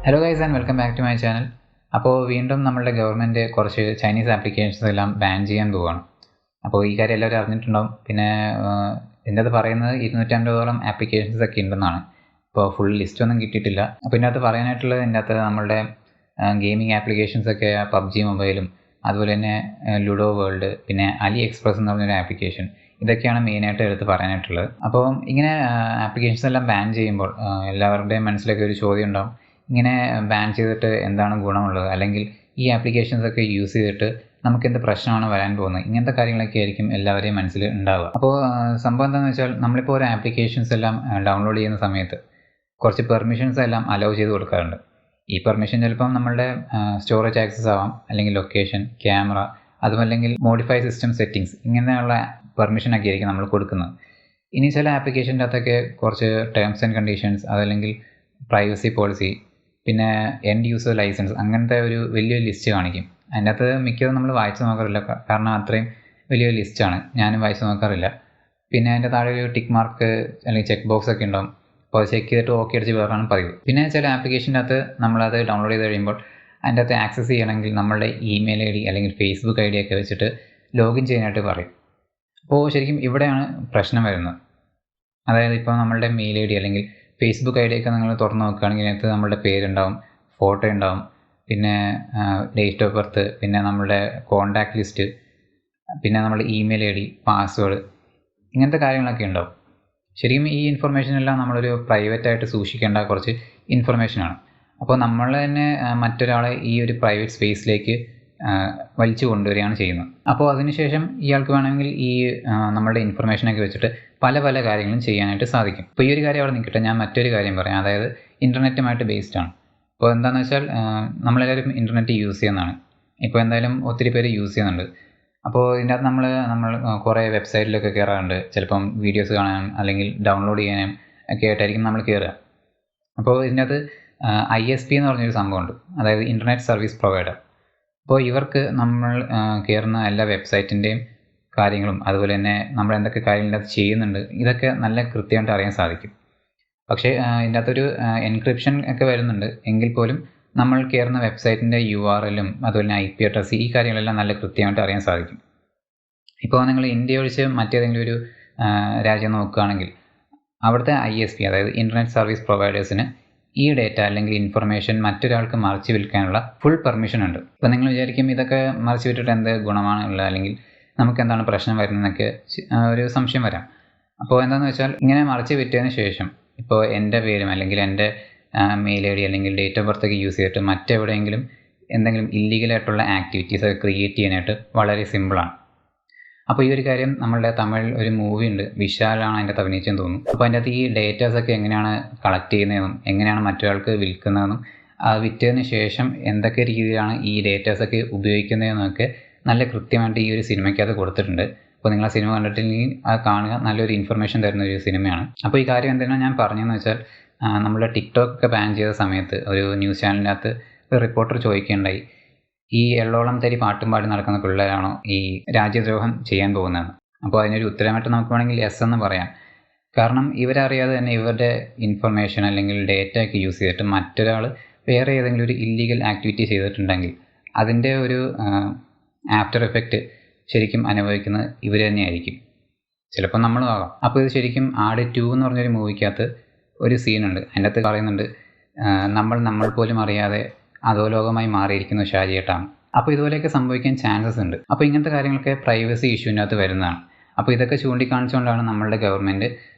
Hello guys and welcome back to my channel. അപ്പോൾ വീണ്ടും നമ്മളുടെ ഗവൺമെൻറ് കുറച്ച് ചൈനീസ് ആപ്ലിക്കേഷൻസ് എല്ലാം ബാൻ ചെയ്യാൻ പോവുകയാണ്. അപ്പോൾ ഈ കാര്യം എല്ലാവരും അറിഞ്ഞിട്ടുണ്ടാവും. പിന്നെ ഇതിൻ്റെ അത് പറയുന്നത് 250ഓളം ആപ്ലിക്കേഷൻസ് ഒക്കെ ഉണ്ടെന്നാണ്. ഇപ്പോൾ ഫുൾ ലിസ്റ്റ് ഒന്നും കിട്ടിയിട്ടില്ല. അപ്പോൾ ഇതിൻ്റെ അകത്ത് പറയാനായിട്ടുള്ളത് ഇതിൻ്റെ അകത്ത് നമ്മളുടെ ഗെയിമിംഗ് ആപ്ലിക്കേഷൻസ് ഒക്കെ PUBG മൊബൈലും അതുപോലെ തന്നെ ലുഡോ വേൾഡ്, പിന്നെ അലി എക്സ്പ്രസ് എന്ന് പറഞ്ഞൊരു ആപ്ലിക്കേഷൻ, ഇതൊക്കെയാണ് മെയിനായിട്ട് എടുത്ത് പറയാനായിട്ടുള്ളത്. അപ്പോൾ ഇങ്ങനെ ആപ്ലിക്കേഷൻസ് എല്ലാം ബാൻ ചെയ്യുമ്പോൾ എല്ലാവരുടെയും മനസ്സിലൊക്കെ ഒരു ചോദ്യം ഉണ്ടാവും, ഇങ്ങനെ ബാൻ ചെയ്തിട്ട് എന്താണ് ഗുണമുള്ളത്, അല്ലെങ്കിൽ ഈ ആപ്ലിക്കേഷൻസ് ഒക്കെ യൂസ് ചെയ്തിട്ട് നമുക്ക് എന്ത് പ്രശ്നമാണ് വരാൻ പോകുന്നത്, ഇങ്ങനത്തെ കാര്യങ്ങളൊക്കെ ആയിരിക്കും എല്ലാവരുടെയും മനസ്സിൽ ഉണ്ടാവുക. അപ്പോൾ സംഭവം എന്താണെന്ന് വെച്ചാൽ, നമ്മളിപ്പോൾ ഒരു ആപ്ലിക്കേഷൻസ് എല്ലാം ഡൗൺലോഡ് ചെയ്യുന്ന സമയത്ത് കുറച്ച് പെർമിഷൻസ് എല്ലാം അലൗ ചെയ്ത് കൊടുക്കാറുണ്ട്. ഈ പെർമിഷൻ ചിലപ്പം നമ്മളുടെ സ്റ്റോറേജ് ആക്സസ് ആവാം, അല്ലെങ്കിൽ ലൊക്കേഷൻ, ക്യാമറ, അതുമല്ലെങ്കിൽ മോഡിഫൈ സിസ്റ്റം സെറ്റിങ്സ്, ഇങ്ങനെയുള്ള പെർമിഷനൊക്കെ ആയിരിക്കും നമ്മൾ കൊടുക്കുന്നത്. ഇനി ചില ആപ്ലിക്കേഷൻ്റെ അകത്തൊക്കെ കുറച്ച് ടേംസ് ആൻഡ് കണ്ടീഷൻസ്, അതല്ലെങ്കിൽ പ്രൈവസി പോളിസി, പിന്നെ എൻഡ് യൂസർ ലൈസൻസ്, അങ്ങനത്തെ ഒരു വലിയൊരു ലിസ്റ്റ് കാണിക്കും. അതിൻ്റെ അകത്ത് മിക്കതും നമ്മൾ വായിച്ച് നോക്കാറില്ല, കാരണം അത്രയും വലിയൊരു ലിസ്റ്റാണ്, ഞാനും വായിച്ച് നോക്കാറില്ല. പിന്നെ അതിൻ്റെ താഴെ ഒരു ടിക്ക് മാർക്ക് അല്ലെങ്കിൽ ചെക്ക് ബോക്സ് ഒക്കെ ഉണ്ടാവും. അപ്പോൾ അത് ചെക്ക് ചെയ്തിട്ട് ഓക്കെ അടിച്ച് വേറാണ് പതിവ്. പിന്നെ ചില ആപ്ലിക്കേഷൻ്റെ അകത്ത് നമ്മളത് ഡൗൺലോഡ് ചെയ്ത് കഴിയുമ്പോൾ അതിൻ്റെ അകത്ത് ആക്സസ് ചെയ്യണമെങ്കിൽ നമ്മളുടെ ഇമെയിൽ ID അല്ലെങ്കിൽ ഫേസ്ബുക്ക് ID ഒക്കെ വെച്ചിട്ട് ലോഗിൻ ചെയ്യാനായിട്ട് പറയും. അപ്പോൾ ശരിക്കും ഇവിടെയാണ് പ്രശ്നം വരുന്നത്. അതായത് ഇപ്പോൾ നമ്മളുടെ മെയിൽ ID അല്ലെങ്കിൽ ഫേസ്ബുക്ക് ID ഒക്കെ നിങ്ങൾ തുറന്ന് നോക്കുകയാണെങ്കിൽ അതിനകത്ത് നമ്മളുടെ പേരുണ്ടാവും, ഫോട്ടോ ഉണ്ടാവും, പിന്നെ ഡേറ്റ് ഓഫ് ബർത്ത്, പിന്നെ നമ്മളുടെ കോൺടാക്റ്റ് ലിസ്റ്റ്, പിന്നെ നമ്മുടെ ഇമെയിൽ ID, പാസ്വേഡ്, ഇങ്ങനത്തെ കാര്യങ്ങളൊക്കെ ഉണ്ടാവും. ശരിക്കും ഈ ഇൻഫർമേഷൻ എല്ലാം നമ്മളൊരു പ്രൈവറ്റായിട്ട് സൂക്ഷിക്കേണ്ട കുറച്ച് ഇൻഫർമേഷനാണ്. അപ്പോൾ നമ്മൾ തന്നെ മറ്റൊരാളെ ഈ ഒരു പ്രൈവറ്റ് സ്പേസിലേക്ക് വലിച്ചു കൊണ്ടുവരികയാണ് ചെയ്യുന്നത്. അപ്പോൾ അതിനുശേഷം ഇയാൾക്ക് വേണമെങ്കിൽ ഈ നമ്മളുടെ ഇൻഫർമേഷനൊക്കെ വെച്ചിട്ട് പല പല കാര്യങ്ങളും ചെയ്യാനായിട്ട് സാധിക്കും. ഇപ്പോൾ ഈ ഒരു കാര്യം അവിടെ നിൽക്കട്ടെ, ഞാൻ മറ്റൊരു കാര്യം പറയാം. അതായത് ഇൻ്റർനെറ്റുമായിട്ട് ബേസ്ഡാണ്. ഇപ്പോൾ എന്താണെന്ന് വെച്ചാൽ, നമ്മളെല്ലാവരും ഇൻ്റർനെറ്റ് യൂസ് ചെയ്യുന്നതാണ്. ഇപ്പോൾ എന്തായാലും ഒത്തിരി പേര് യൂസ് ചെയ്യുന്നുണ്ട്. അപ്പോൾ ഇതിൻ്റെ അകത്ത് നമ്മൾ കുറേ വെബ്സൈറ്റിലൊക്കെ കയറാറുണ്ട്. ചിലപ്പം വീഡിയോസ് കാണാനും അല്ലെങ്കിൽ ഡൗൺലോഡ് ചെയ്യാനും ഒക്കെ ആയിട്ടായിരിക്കും നമ്മൾ കയറുക. അപ്പോൾ ഇതിൻ്റെ അകത്ത് ISP എന്ന് പറഞ്ഞൊരു സംഭവമുണ്ട്, അതായത് ഇൻ്റർനെറ്റ് സർവീസ് പ്രൊവൈഡർ. അപ്പോൾ ഇവർക്ക് നമ്മൾ കയറുന്ന എല്ലാ വെബ്സൈറ്റിൻ്റെയും കാര്യങ്ങളും, അതുപോലെ തന്നെ നമ്മൾ എന്തൊക്കെ കാര്യങ്ങൾ അത് ചെയ്യുന്നുണ്ട്, ഇതൊക്കെ നല്ല കൃത്യമായിട്ട് അറിയാൻ സാധിക്കും. പക്ഷേ ഇതിൻ്റെ അകത്തൊരു എൻക്രിപ്ഷൻ ഒക്കെ വരുന്നുണ്ട്. എങ്കിൽ പോലും നമ്മൾ കയറുന്ന വെബ്സൈറ്റിൻ്റെ URL-ഉം അതുപോലെ തന്നെ IP അഡ്രസ്സ്, ഈ കാര്യങ്ങളെല്ലാം നല്ല കൃത്യമായിട്ട് അറിയാൻ സാധിക്കും. ഇപ്പോൾ നിങ്ങൾ ഇന്ത്യ ഒഴിച്ച് മറ്റേതെങ്കിലും ഒരു രാജ്യം നോക്കുകയാണെങ്കിൽ അവിടുത്തെ ISP, അതായത് ഇൻ്റർനെറ്റ് സർവീസ് പ്രൊവൈഡേഴ്സിന് ഈ ഡേറ്റ അല്ലെങ്കിൽ ഇൻഫർമേഷൻ മറ്റൊരാൾക്ക് മറിച്ച് വിൽക്കാനുള്ള ഫുൾ പെർമിഷൻ ഉണ്ട്. ഇപ്പോൾ നിങ്ങൾ വിചാരിക്കും ഇതൊക്കെ മറിച്ച് വിട്ടിട്ട് എന്ത് ഗുണമാണ് ഉള്ളത്, അല്ലെങ്കിൽ നമുക്ക് എന്താണ് പ്രശ്നം വരുന്നതെന്നൊക്കെ ഒരു സംശയം വരാം. അപ്പോൾ എന്താണെന്ന് വെച്ചാൽ, ഇങ്ങനെ മറിച്ച് വിറ്റതിന് ശേഷം ഇപ്പോൾ എൻ്റെ പേരും അല്ലെങ്കിൽ എൻ്റെ മെയിൽ ID അല്ലെങ്കിൽ ഡേറ്റ് ഓഫ് ബർത്ത് ഒക്കെ യൂസ് ചെയ്തിട്ട് മറ്റെവിടെയെങ്കിലും എന്തെങ്കിലും ഇല്ലീഗലായിട്ടുള്ള ആക്ടിവിറ്റീസ് ഒക്കെ ക്രിയേറ്റ് ചെയ്യാനായിട്ട് വളരെ സിമ്പിളാണ്. അപ്പോൾ ഈ ഒരു കാര്യം നമ്മളുടെ തമിഴിൽ ഒരു മൂവി ഉണ്ട്, വിശാലാണ് അതിൻ്റെ അകത്ത് അഭിനയിച്ചെന്ന് തോന്നുന്നു. അപ്പോൾ അതിൻ്റെ അകത്ത് ഈ ഡേറ്റാസൊക്കെ എങ്ങനെയാണ് കളക്ട് ചെയ്യുന്നതെന്നും എങ്ങനെയാണ് മറ്റൊരാൾക്ക് വിൽക്കുന്നതെന്നും വിറ്റതിന് ശേഷം എന്തൊക്കെ രീതിയിലാണ് ഈ ഡേറ്റാസൊക്കെ ഉപയോഗിക്കുന്നതെന്നൊക്കെ നല്ല കൃത്യമായിട്ട് ഈ ഒരു സിനിമയ്ക്കകത്ത് കൊടുത്തിട്ടുണ്ട്. അപ്പോൾ നിങ്ങൾ ആ സിനിമ കണ്ടിട്ടില്ലെങ്കിൽ അത് കാണുക, നല്ലൊരു ഇൻഫർമേഷൻ തരുന്ന ഒരു സിനിമയാണ്. അപ്പോൾ ഈ കാര്യം എന്തിനാണ് ഞാൻ പറഞ്ഞതെന്ന് വെച്ചാൽ, നമ്മുടെ ടിക്ടോക്ക് ഒക്കെ ബാൻ ചെയ്ത സമയത്ത് ഒരു ന്യൂസ് ചാനലിനകത്ത് ഒരു റിപ്പോർട്ടർ ചോദിക്കുകയുണ്ടായി, ഈ എള്ളോളം തരി പാട്ടും പാടി നടക്കുന്ന പിള്ളേരാണോ ഈ രാജ്യദ്രോഹം ചെയ്യാൻ പോകുന്നതെന്ന്. അപ്പോൾ അതിനൊരു ഉത്തരമായിട്ട് നമുക്ക് വേണമെങ്കിൽ യെസ് എന്ന് പറയാം. കാരണം ഇവരറിയാതെ തന്നെ ഇവരുടെ ഇൻഫർമേഷൻ അല്ലെങ്കിൽ ഡേറ്റ ഒക്കെ യൂസ് ചെയ്തിട്ട് മറ്റൊരാൾ വേറെ ഏതെങ്കിലും ഒരു ഇല്ലീഗൽ ആക്ടിവിറ്റി ചെയ്തിട്ടുണ്ടെങ്കിൽ അതിൻ്റെ ഒരു ആഫ്റ്റർ എഫക്റ്റ് ശരിക്കും അനുഭവിക്കുന്നത് ഇവർ തന്നെയായിരിക്കും, ചിലപ്പോൾ നമ്മളും ആകാം. അപ്പോൾ ഇത് ശരിക്കും ആട് 2 എന്ന് പറഞ്ഞൊരു മൂവിക്കകത്ത് ഒരു സീനുണ്ട്. അതിൻ്റെ അകത്ത് പറയുന്നുണ്ട്, നമ്മൾ പോലും അറിയാതെ അധോലോകമായി മാറിയിരിക്കുന്നു ഷാജിയേട്ടാണ്. അപ്പോൾ ഇതുപോലെയൊക്കെ സംഭവിക്കാൻ ചാൻസസ് ഉണ്ട്. അപ്പോൾ ഇങ്ങനത്തെ കാര്യങ്ങളൊക്കെ പ്രൈവസി ഇഷ്യൂവിനകത്ത് വരുന്നതാണ്. അപ്പോൾ ഇതൊക്കെ ചൂണ്ടിക്കാണിച്ചുകൊണ്ടാണ് നമ്മളുടെ ഗവൺമെൻറ്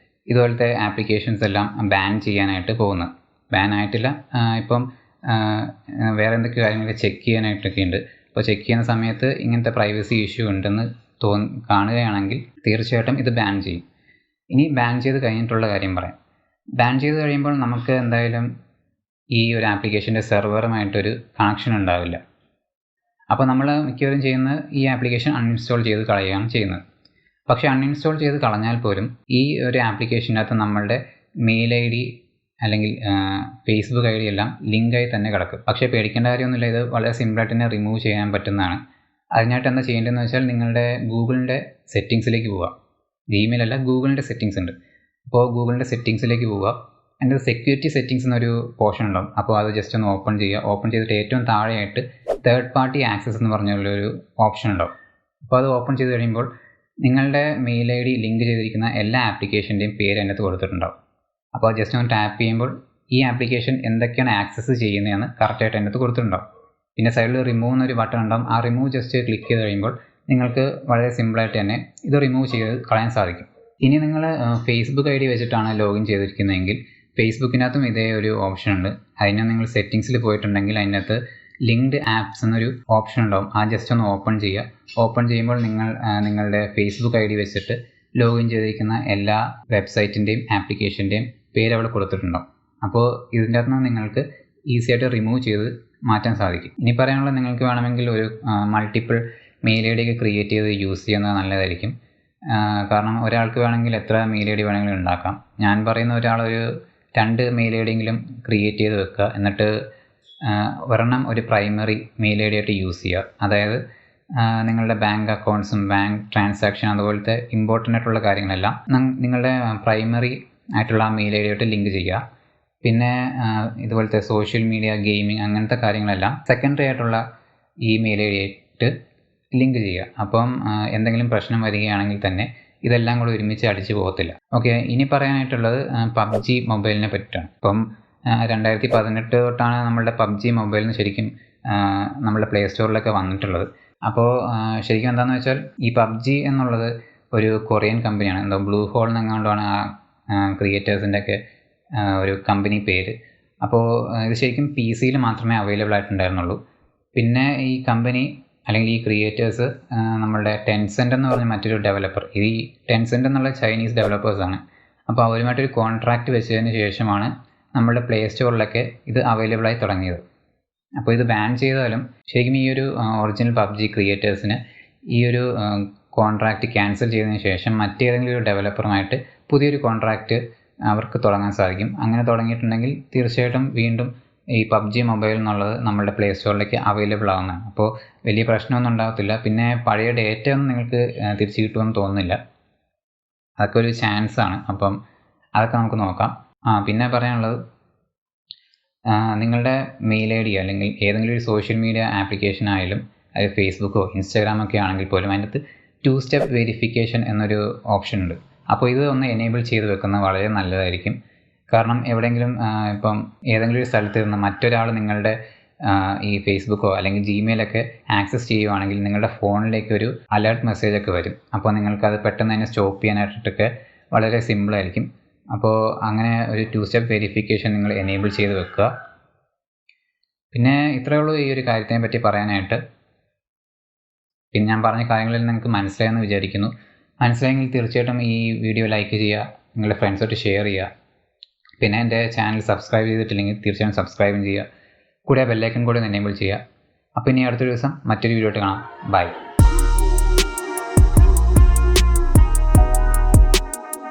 ഇതുപോലത്തെ ആപ്ലിക്കേഷൻസ് എല്ലാം ബാൻ ചെയ്യാനായിട്ട് പോകുന്നത്. ബാൻ ആയിട്ടില്ല, ഇപ്പം വേറെ എന്തൊക്കെ കാര്യങ്ങളൊക്കെ ചെക്ക് ചെയ്യാനായിട്ടൊക്കെ ഉണ്ട്. അപ്പോൾ ചെക്ക് ചെയ്യുന്ന സമയത്ത് ഇങ്ങനത്തെ പ്രൈവസി ഇഷ്യൂ ഉണ്ടെന്ന് കാണുകയാണെങ്കിൽ തീർച്ചയായിട്ടും ഇത് ബാൻ ചെയ്യും. ഇനി ബാൻ ചെയ്ത് കഴിഞ്ഞിട്ടുള്ള കാര്യം പറയാം. ബാൻ ചെയ്ത് കഴിയുമ്പോൾ നമുക്ക് എന്തായാലും ഈ ഒരു ആപ്ലിക്കേഷൻ്റെ സെർവറുമായിട്ടൊരു കണക്ഷൻ ഉണ്ടാവില്ല. അപ്പോൾ നമ്മൾ മിക്കവരും ചെയ്യുന്നത് ഈ ആപ്ലിക്കേഷൻ അൺഇൻസ്റ്റാൾ ചെയ്ത് കളയുകയാണ് ചെയ്യുന്നത്. പക്ഷേ അൺഇൻസ്റ്റാൾ ചെയ്ത് കളഞ്ഞാൽ പോലും ഈ ഒരു ആപ്ലിക്കേഷനകത്ത് നമ്മളുടെ മെയിൽ ID അല്ലെങ്കിൽ ഫേസ്ബുക്ക് ID എല്ലാം ലിങ്കായി തന്നെ കിടക്കും. പക്ഷേ പേടിക്കേണ്ട കാര്യമൊന്നുമില്ല, ഇത് വളരെ സിമ്പിളായിട്ട് തന്നെ റിമൂവ് ചെയ്യാൻ പറ്റുന്നതാണ്. അതിനായിട്ട് എന്താ ചെയ്യേണ്ടതെന്ന് വെച്ചാൽ, നിങ്ങളുടെ ഗൂഗിളിൻ്റെ സെറ്റിങ്സിലേക്ക് പോവുക. ജിമെയിൽ അല്ല, ഗൂഗിളിൻ്റെ സെറ്റിങ്സ് ഉണ്ട്. അപ്പോൾ ഗൂഗിളിൻ്റെ സെറ്റിങ്സിലേക്ക് പോവുക. അതിൻ്റെ സെക്യൂരിറ്റി സെറ്റിങ്സ് എന്നൊരു പോർഷൻ ഉണ്ടാവും. അപ്പോൾ അത് ജസ്റ്റ് ഒന്ന് ഓപ്പൺ ചെയ്യുക. ഓപ്പൺ ചെയ്തിട്ട് ഏറ്റവും താഴെയായിട്ട് തേർഡ് പാർട്ടി ആക്സസ് എന്ന് പറഞ്ഞുള്ളൊരു ഓപ്ഷൻ ഉണ്ടാവും. അപ്പോൾ അത് ഓപ്പൺ ചെയ്ത് കഴിയുമ്പോൾ നിങ്ങളുടെ മെയിൽ ID ലിങ്ക് ചെയ്തിരിക്കുന്ന എല്ലാ ആപ്ലിക്കേഷൻ്റെയും പേര് അതിനകത്ത് കൊടുത്തിട്ടുണ്ടാവും. അപ്പോൾ ജസ്റ്റ് ഒന്ന് ടാപ്പ് ചെയ്യുമ്പോൾ ഈ ആപ്ലിക്കേഷൻ എന്തൊക്കെയാണ് ആക്സസ് ചെയ്യുന്നതെന്ന് കറക്റ്റായിട്ട് അതിനകത്ത് കൊടുത്തിട്ടുണ്ടാവും. പിന്നെ സൈഡിൽ റിമൂവ് എന്നൊരു ബട്ടൺ ഉണ്ടാവും. ആ റിമൂവ് ജസ്റ്റ് ക്ലിക്ക് ചെയ്ത് കഴിയുമ്പോൾ നിങ്ങൾക്ക് വളരെ സിമ്പിളായിട്ട് തന്നെ ഇത് റിമൂവ് ചെയ്ത് കളയാൻ സാധിക്കും. ഇനി നിങ്ങൾ ഫേസ്ബുക്ക് ID വെച്ചിട്ടാണ് ലോഗിൻ ചെയ്തിരിക്കുന്നതെങ്കിൽ ഫേസ്ബുക്കിനകത്തും ഇതേ ഒരു ഓപ്ഷൻ ഉണ്ട്. അതിന് നിങ്ങൾ സെറ്റിങ്സിൽ പോയിട്ടുണ്ടെങ്കിൽ അതിനകത്ത് ലിങ്ക്ഡ് ആപ്സ് എന്നൊരു ഓപ്ഷൻ ഉണ്ടാവും. ആ ജസ്റ്റ് ഒന്ന് ഓപ്പൺ ചെയ്യുക. ഓപ്പൺ ചെയ്യുമ്പോൾ നിങ്ങളുടെ ഫേസ്ബുക്ക് ID വെച്ചിട്ട് ലോഗിൻ ചെയ്തിരിക്കുന്ന എല്ലാ വെബ്സൈറ്റിൻ്റെയും ആപ്ലിക്കേഷൻ്റെയും പേര് അവിടെ കൊടുത്തിട്ടുണ്ടാവും. അപ്പോൾ ഇതിൻ്റെ അകത്ത് നിന്ന് നിങ്ങൾക്ക് ഈസി ആയിട്ട് റിമൂവ് ചെയ്ത് മാറ്റാൻ സാധിക്കും. ഇനി പറയാനുള്ളത്, നിങ്ങൾക്ക് വേണമെങ്കിൽ ഒരു മൾട്ടിപ്പിൾ മെയിൽ ID ഒക്കെ ക്രിയേറ്റ് ചെയ്ത് യൂസ് ചെയ്യുന്നത് നല്ലതായിരിക്കും. കാരണം ഒരാൾക്ക് വേണമെങ്കിൽ എത്ര മെയിൽ ID വേണമെങ്കിലും ഉണ്ടാക്കാം. ഞാൻ പറയുന്ന ഒരാളൊരു 2 മെയിൽ ID എങ്കിലും ക്രിയേറ്റ് ചെയ്ത് വെക്കുക. എന്നിട്ട് ഒരെണ്ണം ഒരു പ്രൈമറി മെയിൽ ID ആയിട്ട് യൂസ് ചെയ്യുക. അതായത് നിങ്ങളുടെ ബാങ്ക് അക്കൗണ്ട്സും ബാങ്ക് ട്രാൻസാക്ഷൻ അതുപോലത്തെ ഇമ്പോർട്ടൻ്റ് ആയിട്ടുള്ള കാര്യങ്ങളെല്ലാം നിങ്ങളുടെ പ്രൈമറി ആയിട്ടുള്ള മെയിൽ ID ആയിട്ട് ലിങ്ക് ചെയ്യുക. പിന്നെ ഇതുപോലത്തെ സോഷ്യൽ മീഡിയ, ഗെയിമിംഗ് അങ്ങനത്തെ കാര്യങ്ങളെല്ലാം സെക്കൻഡറി ആയിട്ടുള്ള ഈ മെയിൽ ID ആയിട്ട് ലിങ്ക് ചെയ്യുക. അപ്പം എന്തെങ്കിലും പ്രശ്നം വരികയാണെങ്കിൽ തന്നെ ഇതെല്ലാം കൂടി ഒരുമിച്ച് അടിച്ചു പോകത്തില്ല. ഓക്കെ, ഇനി പറയാനായിട്ടുള്ളത് PUBG മൊബൈലിനെ പറ്റിയിട്ടാണ്. ഇപ്പം 2018 തൊട്ടാണ് നമ്മളുടെ PUBG മൊബൈലിന് ശരിക്കും നമ്മുടെ പ്ലേ സ്റ്റോറിലൊക്കെ വന്നിട്ടുള്ളത്. അപ്പോൾ ശരിക്കും എന്താണെന്ന് വെച്ചാൽ ഈ PUBG എന്നുള്ളത് ഒരു കൊറിയൻ കമ്പനിയാണ്. എന്തോ ബ്ലൂ ഹോൾ എന്നെങ്ങാണ്ടാണ് ആ ക്രിയേറ്റേഴ്സിൻ്റെ ഒക്കെ ഒരു കമ്പനി പേര്. അപ്പോൾ ഇത് ശരിക്കും PC-യിൽ മാത്രമേ അവൈലബിൾ ആയിട്ടുണ്ടായിരുന്നുള്ളൂ. പിന്നെ ഈ കമ്പനി അല്ലെങ്കിൽ ഈ ക്രിയേറ്റേഴ്സ് നമ്മളുടെ ടെൻസെൻ്റ് എന്ന് പറഞ്ഞ മറ്റൊരു ഡെവലപ്പർ, ഈ ടെൻസെൻ്റ് എന്നുള്ള ചൈനീസ് ഡെവലപ്പേഴ്സാണ്. അപ്പോൾ അവരുമായിട്ടൊരു കോൺട്രാക്റ്റ് വെച്ചതിന് ശേഷമാണ് നമ്മളുടെ പ്ലേ സ്റ്റോറിലൊക്കെ ഇത് അവൈലബിളായി തുടങ്ങിയത്. അപ്പോൾ ഇത് ബാൻ ചെയ്താലും ശരിക്കും ഈ ഒരു ഒറിജിനൽ PUBG ക്രിയേറ്റേഴ്സിന് ഈ ഒരു കോൺട്രാക്റ്റ് ക്യാൻസൽ ചെയ്തതിന് ശേഷം മറ്റേതെങ്കിലും ഒരു ഡെവലപ്പറുമായിട്ട് പുതിയൊരു കോൺട്രാക്റ്റ് അവർക്ക് തുടങ്ങാൻ സാധിക്കും. അങ്ങനെ തുടങ്ങിയിട്ടുണ്ടെങ്കിൽ തീർച്ചയായിട്ടും വീണ്ടും ഈ PUBG മൊബൈൽ എന്നുള്ളത് നമ്മളുടെ പ്ലേ സ്റ്റോറിലേക്ക് അവൈലബിൾ ആവുന്നതാണ്. അപ്പോൾ വലിയ പ്രശ്നമൊന്നും ഉണ്ടാകത്തില്ല. പിന്നെ പഴയ ഡേറ്റ ഒന്നും നിങ്ങൾക്ക് തിരിച്ചു കിട്ടുമെന്ന് തോന്നുന്നില്ല. അതൊക്കെ ഒരു ചാൻസാണ്. അപ്പം അതൊക്കെ നമുക്ക് നോക്കാം. പിന്നെ പറയാനുള്ളത്, നിങ്ങളുടെ മെയിൽ ID അല്ലെങ്കിൽ ഏതെങ്കിലും ഒരു സോഷ്യൽ മീഡിയ ആപ്ലിക്കേഷൻ ആയാലും അത് ഫേസ്ബുക്കോ ഇൻസ്റ്റാഗ്രാമൊക്കെ ആണെങ്കിൽ പോലും അതിനകത്ത് 2 സ്റ്റെപ്പ് വെരിഫിക്കേഷൻ എന്നൊരു ഓപ്ഷൻ ഉണ്ട്. അപ്പോൾ ഇത് ഒന്ന് എനേബിൾ ചെയ്ത് വെക്കുന്നത് വളരെ നല്ലതായിരിക്കും. കാരണം എവിടെയെങ്കിലും ഇപ്പം ഏതെങ്കിലും ഒരു സ്ഥലത്ത് നിന്ന് മറ്റൊരാൾ നിങ്ങളുടെ ഈ ഫേസ്ബുക്കോ അല്ലെങ്കിൽ ജിമെയിലൊക്കെ ആക്സസ് ചെയ്യുവാണെങ്കിൽ നിങ്ങളുടെ ഫോണിലേക്ക് ഒരു അലേർട്ട് മെസ്സേജൊക്കെ വരും. അപ്പോൾ നിങ്ങൾക്കത് പെട്ടെന്ന് തന്നെ സ്റ്റോപ്പ് ചെയ്യാനായിട്ടൊക്കെ വളരെ സിമ്പിളായിരിക്കും. അപ്പോൾ അങ്ങനെ ഒരു 2 സ്റ്റെപ്പ് വെരിഫിക്കേഷൻ നിങ്ങൾ എനേബിൾ ചെയ്ത് വെക്കുക. പിന്നെ ഇത്രയേ ഉള്ളൂ ഈ ഒരു കാര്യത്തിനെ പറ്റി പറയാനായിട്ട്. പിന്നെ ഞാൻ പറഞ്ഞ കാര്യങ്ങളിൽ നിങ്ങൾക്ക് മനസ്സിലായെന്ന് വിചാരിക്കുന്നു. മനസ്സിലായെങ്കിൽ തീർച്ചയായിട്ടും ഈ വീഡിയോ ലൈക്ക് ചെയ്യുക, നിങ്ങളുടെ ഫ്രണ്ട്സായിട്ട് ഷെയർ ചെയ്യുക. പിന്നെ എൻ്റെ ചാനൽ സബ്സ്ക്രൈബ് ചെയ്തിട്ടില്ലെങ്കിൽ തീർച്ചയായും സബ്സ്ക്രൈബും ചെയ്യുക. കൂടെ ബെല്ലൈക്കൺ കൂടെ എനേബിൾ ചെയ്യുക. അപ്പോൾ ഇനി അടുത്ത ദിവസം മറ്റൊരു വീഡിയോ ആയിട്ട് കാണാം. ബൈ.